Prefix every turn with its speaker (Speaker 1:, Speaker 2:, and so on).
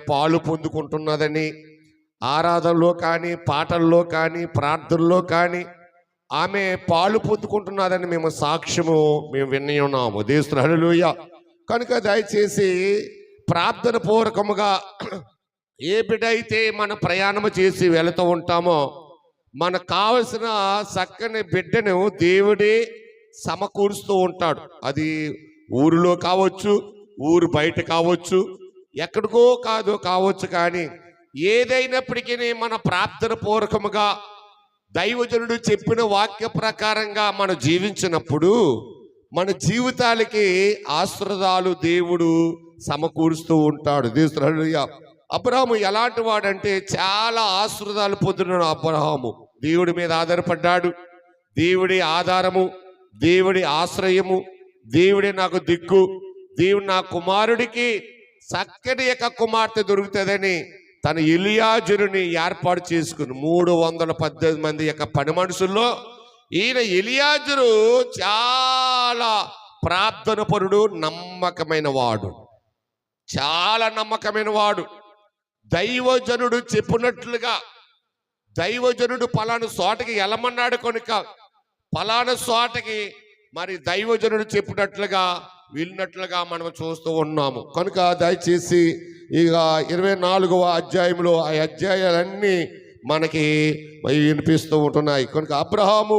Speaker 1: పాలు పొందుకుంటున్నదని ఆరాధనలో కానీ, పాటల్లో కానీ, ప్రార్థనలో కానీ ఆమె పాలు పొందుకుంటున్నదని మేము సాక్ష్యము విని ఉన్నాము. దేవుని హల్లెలూయా. కనుక దయచేసి ప్రార్థన పూర్వకముగా ఏ బిడ్డ అయితే మన ప్రయాణము చేసి వెళుతూ ఉంటామో మనకు కావలసిన చక్కని బిడ్డను దేవుడే సమకూరుస్తూ ఉంటాడు. అది ఊరిలో కావచ్చు, ఊరు బయట కావచ్చు, ఎక్కడికో కావచ్చు. కానీ ఏదైనప్పటికీ మన ప్రార్థన పూర్వకముగా దైవజనుడు చెప్పిన వాక్య ప్రకారంగా మనం జీవించినప్పుడు మన జీవితాలకి ఆశీర్వాదాలు దేవుడు సమకూరుస్తూ ఉంటాడు. దేవుని హల్లెలూయా. అబ్రహాము ఎలాంటి వాడంటే చాలా ఆశీర్వాదాలు పొందిన అబ్రహాము దేవుడి మీద ఆధారపడ్డాడు. దేవుడి ఆధారము, దేవుడి ఆశ్రయము, దేవుడే నాకు దిక్కు, దేవుడు నా కుమారుడికి చక్కని యొక్క కుమార్తె దొరుకుతుందని తన ఎలియాజరుని ఏర్పాటు చేసుకుని 318 మంది యొక్క పని మనుషుల్లో ఈయన ఎలియాజరు చాలా ప్రార్థన పరుడు, నమ్మకమైన వాడు, చాలా నమ్మకమైన వాడు. దైవజనుడు చెప్పినట్లుగా దైవజనుడు పలానా చోటకి వెళ్ళమన్నాడు కనుక పలానా చోటకి మరి దైవజనుడు చెప్పినట్లుగా వెళ్ళినట్లుగా మనం చూస్తూ ఉన్నాము. కనుక దయచేసి ఇక 24వ అధ్యాయంలో ఆ అధ్యాయాలన్నీ మనకి వినిపిస్తూ ఉంటున్నాయి. కనుక అబ్రహాము